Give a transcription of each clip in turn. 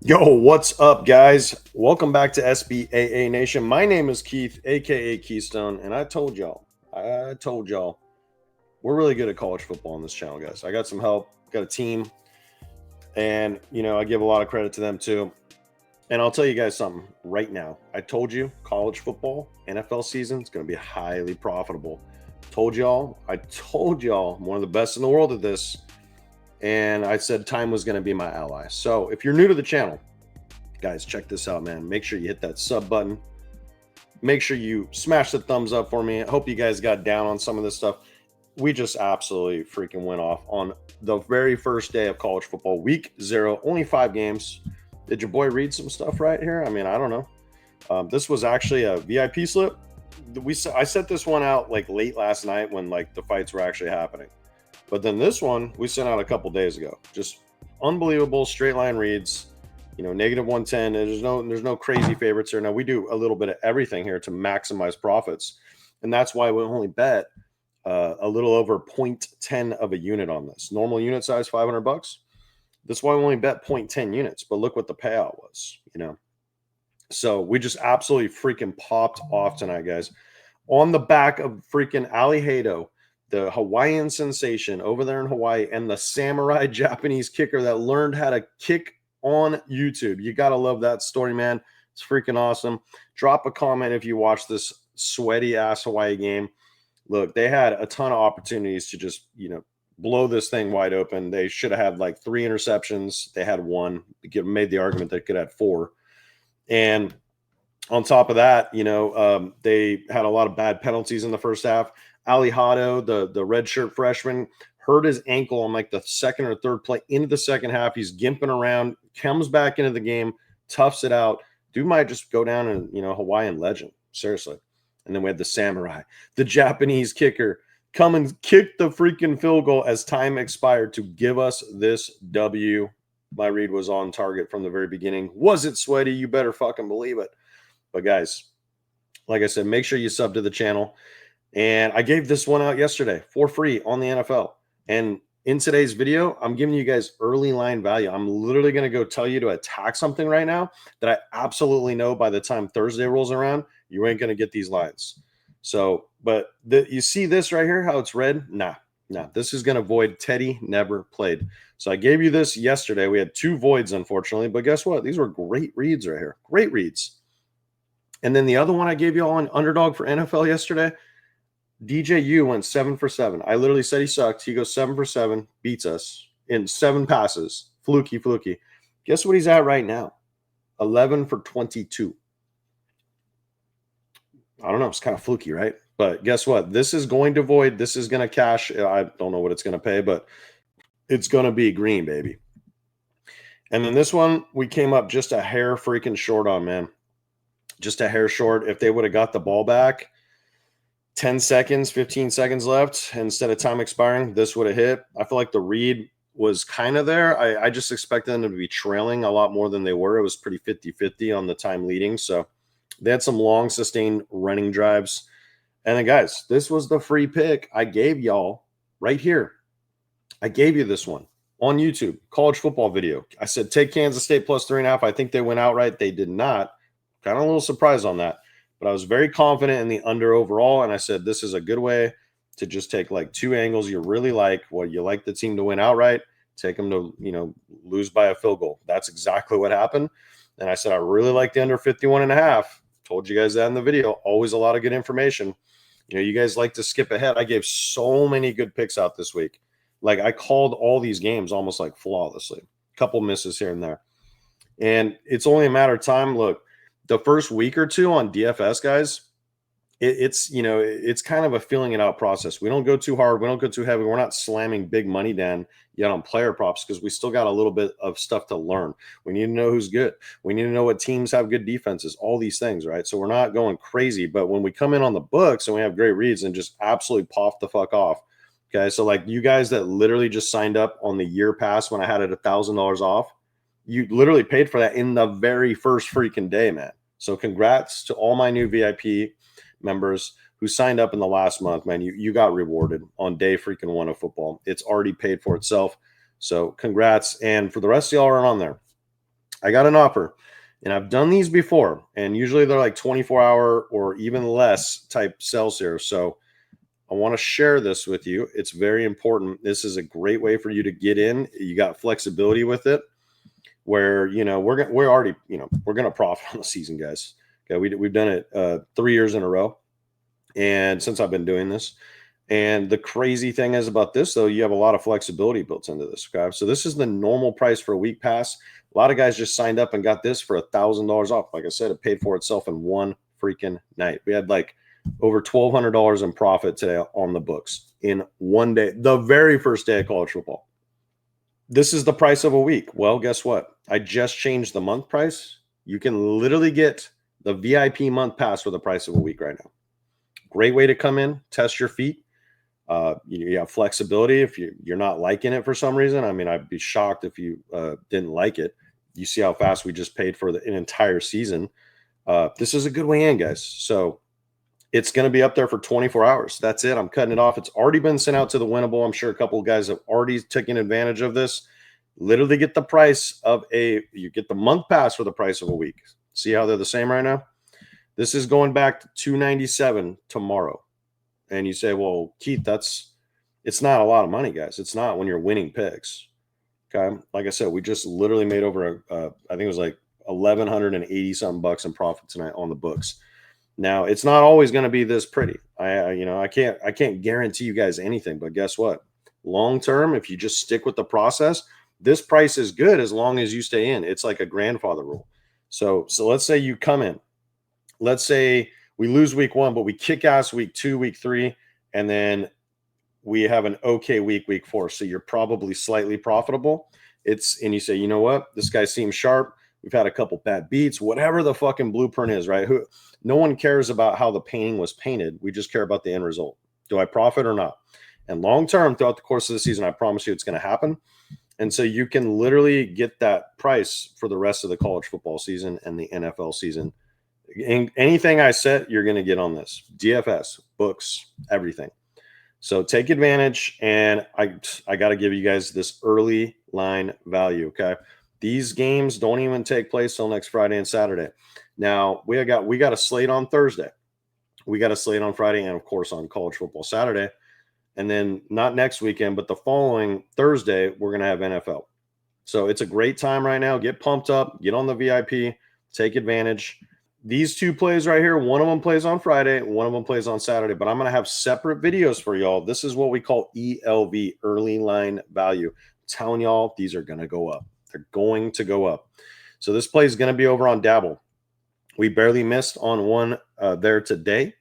Yo, what's up, guys? Welcome back to SBAA Nation. My name is Keith, aka Keystone, and I told y'all, we're really good at college football on this channel, guys. I got some help, got a team, and I give a lot of credit to them too. And I'll tell you guys something right now. I told you college football, NFL season is going to be highly profitable. I told y'all, I'm one of the best in the world at this, and I said time was going to be my ally. So if you're new to the channel, guys, check this out, man. Make sure you hit that sub button. Make sure you smash the thumbs up for me. I hope you guys got down on some of this stuff. We just absolutely freaking went off on the very first day of college football, week 0, only 5 games. Did your boy read some stuff right here? I mean, I don't know. This was actually a VIP slip. I set this one out like late last night when like the fights were actually happening. But then this one we sent out a couple days ago. Just unbelievable straight line reads. Negative 110. There's no crazy favorites here. Now we do a little bit of everything here to maximize profits, and that's why we only bet a little over 0.10 of a unit on this. Normal unit size $500. That's why we only bet 0.10 units. But look what the payout was. So we just absolutely freaking popped off tonight, guys. On the back of freaking Ali Hato, the Hawaiian sensation over there in Hawaii, and the samurai Japanese kicker that learned how to kick on YouTube. You got to love that story, man. It's freaking awesome. Drop a comment if you watch this sweaty ass Hawaii game. Look, they had a ton of opportunities to just, blow this thing wide open. They should have had like 3 interceptions. They had 1. Made the argument they could have 4. And on top of that, they had a lot of bad penalties in the first half. Ali Hato, the redshirt freshman, hurt his ankle on like the second or third play into the second half. He's gimping around, comes back into the game, toughs it out. Dude might just go down and, Hawaiian legend. Seriously. And then we had the samurai, the Japanese kicker, come and kick the freaking field goal as time expired to give us this W. My read was on target from the very beginning. Was it sweaty? You better fucking believe it. But guys, like I said, make sure you sub to the channel. And I gave this one out yesterday for free on the NFL. And in today's video, I'm giving you guys early line value. I'm literally going to go tell you to attack something right now that I absolutely know by the time Thursday rolls around, you ain't going to get these lines. So, but you see this right here, how it's red? Nah, this is going to void Teddy never played. So I gave you this yesterday. We had 2 voids, unfortunately, but guess what? These were great reads right here. Great reads. And then the other one I gave you on underdog for NFL yesterday, DJU went 7 for 7. I literally said he sucked. He goes 7 for 7, beats us in 7 passes. Fluky. Guess what he's at right now? 11 for 22. I don't know. It's kind of fluky, right? But guess what? This is going to void. This is going to cash. I don't know what it's going to pay, but it's going to be green, baby. And then this one, we came up just a hair freaking short on, man. Just a hair short. If they would have got the ball back, 10 seconds, 15 seconds left, instead of time expiring, this would have hit. I feel like the read was kind of there. I just expected them to be trailing a lot more than they were. It was pretty 50-50 on the time leading. So they had some long sustained running drives. And then, guys, this was the free pick I gave y'all right here. I gave you this one on YouTube, college football video. I said, take Kansas State plus 3.5. I think they went outright. They did not. Kind of a little surprised on that. But I was very confident in the under overall, and I said this is a good way to just take like 2 angles you really like. Well, you like the team to win outright, take them to, lose by a field goal. That's exactly what happened. And I said I really like the under 51.5. Told you guys that in the video. Always a lot of good information. You guys like to skip ahead. I gave so many good picks out this week. Like I called all these games almost like flawlessly. A couple misses here and there. And it's only a matter of time. Look, the first week or 2 on DFS, guys, it's kind of a filling it out process. We don't go too hard. We don't go too heavy. We're not slamming big money down yet on player props because we still got a little bit of stuff to learn. We need to know who's good. We need to know what teams have good defenses, all these things, right? So we're not going crazy. But when we come in on the books and we have great reads and just absolutely pop the fuck off. Okay, so like you guys that literally just signed up on the year pass when I had it $1,000 off, you literally paid for that in the very first freaking day, man. So congrats to all my new VIP members who signed up in the last month, man. You got rewarded on day freaking 1 of football. It's already paid for itself. So congrats. And for the rest of y'all are on there, I got an offer, and I've done these before, and usually they're like 24-hour or even less type sales here. So I want to share this with you. It's very important. This is a great way for you to get in. You got flexibility with it, where we're already we're gonna profit on the season, guys. Okay, we've done it 3 years in a row, and since I've been doing this. And the crazy thing is about this, though, you have a lot of flexibility built into this. Okay, so this is the normal price for a week pass. A lot of guys just signed up and got this for $1,000 off. Like I said, it paid for itself in one freaking night. We had like over $1,200 in profit today on the books in one day, the very first day of college football. This is the price of a week. Well, guess what? I just changed the month price. You can literally get the VIP month pass for the price of a week right now. Great way to come in, test your feet. You have flexibility if you're not liking it for some reason. I mean, I'd be shocked if you didn't like it. You see how fast we just paid for an entire season. This is a good way in, guys. So it's going to be up there for 24 hours. That's it. I'm cutting it off. It's already been sent out to the Winnable. I'm sure a couple of guys have already taken advantage of this. Literally get the price of you get the month pass for the price of a week. See how they're the same right now? This is going back to $297 tomorrow. And you say, well, Keith, it's not a lot of money, guys. It's not when you're winning picks. Okay. Like I said, we just literally made over, I think it was like 1,180 something bucks in profit tonight on the books. Now, it's not always going to be this pretty. I can't guarantee you guys anything, but guess what? Long term, if you just stick with the process, this price is good as long as you stay in. It's like a grandfather rule. So let's say you come in. Let's say we lose week 1, but we kick ass week 2, week 3, and then we have an okay week 4. So you're probably slightly profitable. And you say, you know what? This guy seems sharp. We've had a couple bad beats, whatever the fucking blueprint is, right? No one cares about how the painting was painted. We just care about the end result. Do I profit or not? And long term, throughout the course of the season, I promise you it's going to happen. And so you can literally get that price for the rest of the college football season and the NFL season. Anything I said, you're going to get on this. DFS, books, everything. So take advantage. And I got to give you guys this early line value, okay? These games don't even take place till next Friday and Saturday. Now, we got a slate on Thursday. We got a slate on Friday and, of course, on college football Saturday. And then not next weekend, but the following Thursday, we're going to have NFL. So it's a great time right now. Get pumped up. Get on the VIP. Take advantage. These two plays right here, one of them plays on Friday, one of them plays on Saturday, but I'm going to have separate videos for y'all. This is what we call ELV, early line value. I'm telling y'all, these are going to go up. They're going to go up. So this play is going to be over on Dabble. We barely missed on one there today.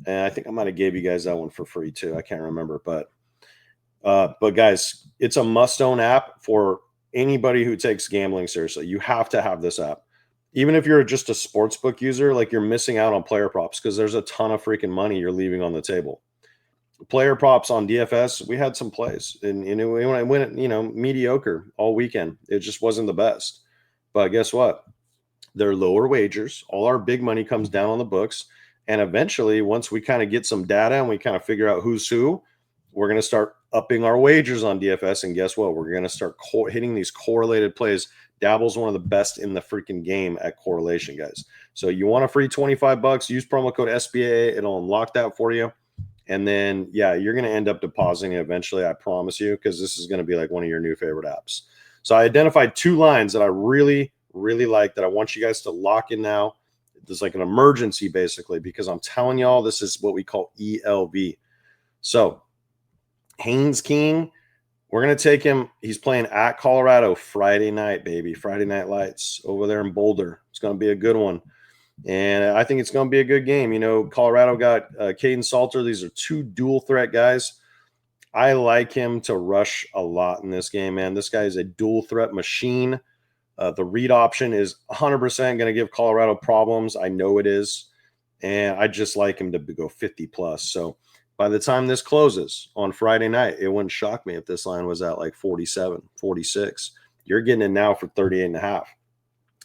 And I think I might have gave you guys that one for free too. I can't remember, but guys, it's a must-own app for anybody who takes gambling seriously. You have to have this app. Even if you're just a sportsbook user, like you're missing out on player props because there's a ton of freaking money you're leaving on the table. Player props on DFS, we had some plays, and when I went, mediocre all weekend. It just wasn't the best. But guess what? They're lower wagers. All our big money comes down on the books, and eventually, once we kind of get some data and we kind of figure out who's who, we're going to start upping our wagers on DFS. And guess what? We're going to start hitting these correlated plays. Dabble's one of the best in the freaking game at correlation, guys. So you want a free $25? Use promo code SBAA. It'll unlock that for you. And then, yeah, you're going to end up depositing it eventually, I promise you, because this is going to be like one of your new favorite apps. So I identified 2 lines that I really, really like that I want you guys to lock in now. It's like an emergency, basically, because I'm telling y'all this is what we call ELV. So Haynes King, we're going to take him. He's playing at Colorado Friday night, baby. Friday Night Lights over there in Boulder. It's going to be a good one. And I think it's going to be a good game. Colorado got Caden Salter. These are 2 dual threat guys. I like him to rush a lot in this game, man. This guy is a dual threat machine. The read option is 100% going to give Colorado problems. I know it is. And I just like him to go 50 plus. So by the time this closes on Friday night, it wouldn't shock me if this line was at like 47, 46. You're getting it now for 38.5.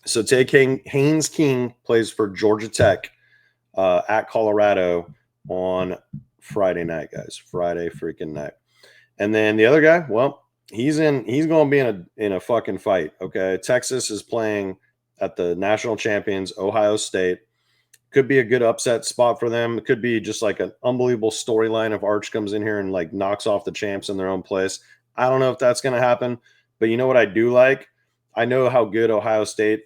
So take Haynes King plays for Georgia Tech at Colorado on Friday night, guys. Friday freaking night. And then the other guy, well, He's going to be in a fucking fight. Okay. Texas is playing at the national champions, Ohio State. Could be a good upset spot for them. It could be just like an unbelievable storyline if Arch comes in here and like knocks off the champs in their own place. I don't know if that's going to happen, but you know what I do like? I know how good Ohio State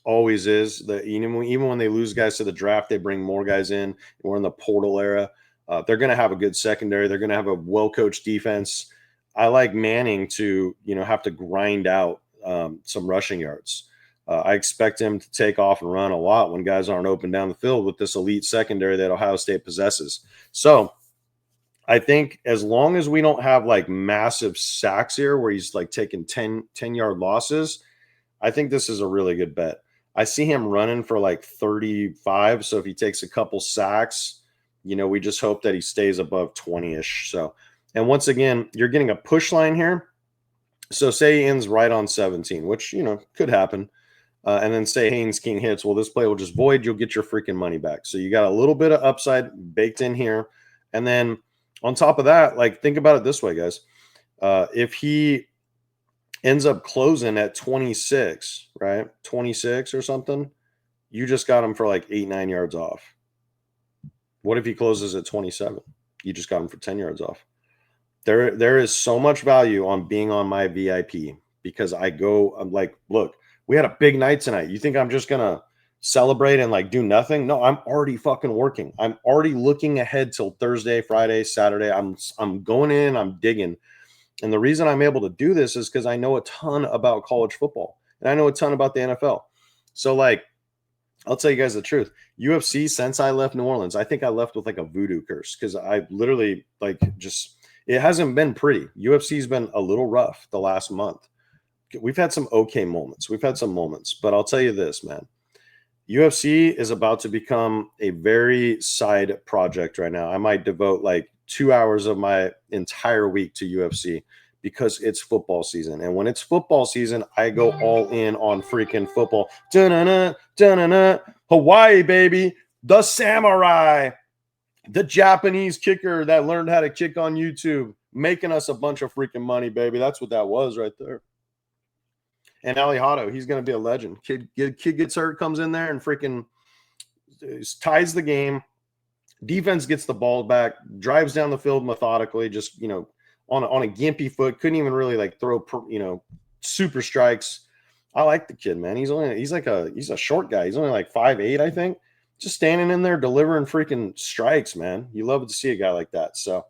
always is. That even when they lose guys to the draft, they bring more guys in. We're in the portal era. They're going to have a good secondary. They're going to have a well-coached defense. I like Manning to have to grind out some rushing yards. I expect him to take off and run a lot when guys aren't open down the field with this elite secondary that Ohio State possesses. So I think as long as we don't have like massive sacks here where he's like taking 10-yard losses, I think this is a really good bet. I see him running for like 35. So if he takes a couple sacks, we just hope that he stays above 20-ish. So, and once again, you're getting a push line here. So say he ends right on 17, which, could happen. And then say Haynes King hits. Well, this play will just void. You'll get your freaking money back. So you got a little bit of upside baked in here. And then on top of that, like think about it this way, guys. If he ends up closing at 26, right? 26 or something, you just got him for like 8-9 yards off. What if he closes at 27? You just got him for 10 yards off. There is so much value on being on my VIP because I'm like, look, we had a big night tonight. You think I'm just going to celebrate and like do nothing? No, I'm already fucking working. I'm already looking ahead till Thursday, Friday, Saturday. I'm going in, I'm digging. And the reason I'm able to do this is because I know a ton about college football and I know a ton about the NFL. So like, I'll tell you guys the truth. UFC, since I left New Orleans, I think I left with like a voodoo curse because I literally like it hasn't been pretty. UFC's been a little rough the last month. We've had some okay moments. We've had some moments, but I'll tell you this, man. UFC is about to become a very side project right now. I might devote like 2 hours of my entire week to UFC because it's football season. And when it's football season, I go all in on freaking football. Da-na-na, da-na-na. Hawaii, baby. The samurai. The Japanese kicker that learned how to kick on YouTube. Making us a bunch of freaking money, baby. That's what that was right there. And Alihado, he's going to be a legend. Kid gets hurt, comes in there and freaking ties the game. Defense gets the ball back, drives down the field methodically, just, on a gimpy foot. Couldn't even really like throw, super strikes. I like the kid, man. He's a short guy. He's only like 5'8", I think. Just standing in there delivering freaking strikes, man. You love to see a guy like that. So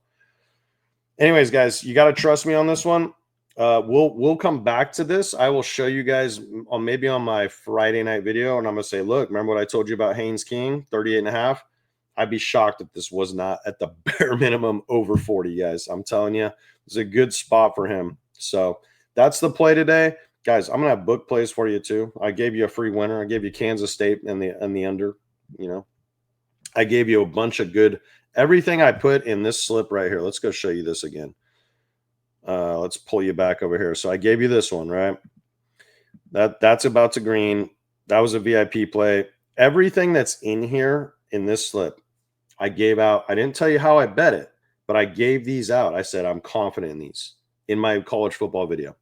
anyways, guys, you got to trust me on this one. We'll come back to this. I will show you guys maybe on my Friday night video, and I'm gonna say, look, remember what I told you about Haynes King, 38.5? I'd be shocked if this was not at the bare minimum over 40, guys. I'm telling you, it's a good spot for him. So that's the play today, guys. I'm gonna have book plays for you too. I gave you a free winner. I gave you Kansas State and the under. I gave you a bunch of good everything I put in this slip right here. Let's go show you this again. Let's pull you back over here. So I gave you this one, right? That's about to green. That was a VIP play. Everything that's in here in this slip, I gave out. I didn't tell you how I bet it, but I gave these out. I said, I'm confident in these in my college football video.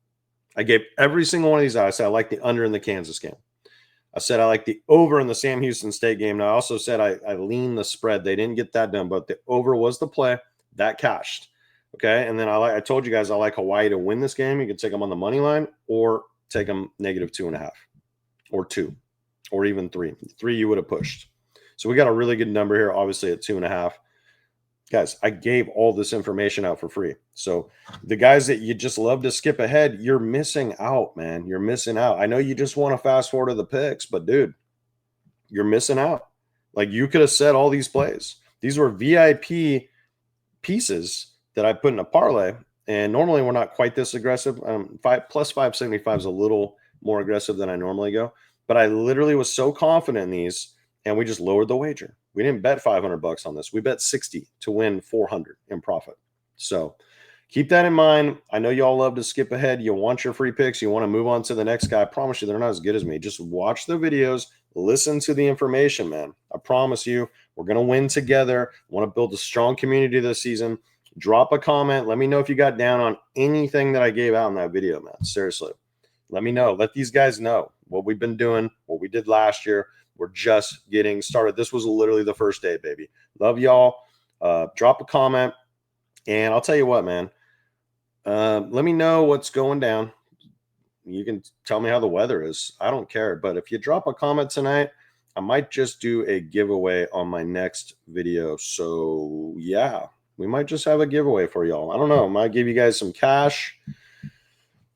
I gave every single one of these out. I said, I like the under in the Kansas game. I said, I like the over in the Sam Houston State game. Now, I also said I lean the spread. They didn't get that done, but the over was the play. That cashed. Okay, and then I told you guys I like Hawaii to win this game. You can take them on the money line or take them -2.5 or 2 or even 3. 3 you would have pushed. So we got a really good number here, obviously at 2.5. Guys, I gave all this information out for free. So the guys that you just love to skip ahead, you're missing out, man. You're missing out. I know you just want to fast forward to the picks, but dude, you're missing out. Like you could have said all these plays. These were VIP pieces that I put in a parlay, and normally we're not quite this aggressive. Plus 575 is a little more aggressive than I normally go, but I literally was so confident in these, and we just lowered the wager. We didn't bet $500 on this. We bet 60 to win 400 in profit. So keep that in mind. I know y'all love to skip ahead. You want your free picks. You want to move on to the next guy. I promise you they're not as good as me. Just watch the videos. Listen to the information, man. I promise you we're going to win together. I want to build a strong community this season. Drop a comment. Let me know if you got down on anything that I gave out in that video, man. Seriously. Let me know. Let these guys know what we've been doing, what we did last year. We're just getting started. This was literally the first day, baby. Love y'all. Drop a comment. And I'll tell you what, man. Let me know what's going down. You can tell me how the weather is. I don't care. But if you drop a comment tonight, I might just do a giveaway on my next video. So, yeah, we might just have a giveaway for y'all. I don't know. Might give you guys some cash.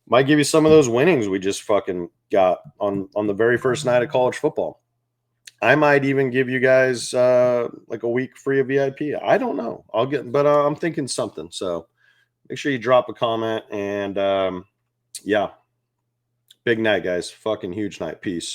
Might give you some of those winnings we just fucking got on the very first night of college football. I might even give you guys like a week free of VIP. I don't know. But I'm thinking something. So make sure you drop a comment. And yeah, big night, guys. Fucking huge night. Peace.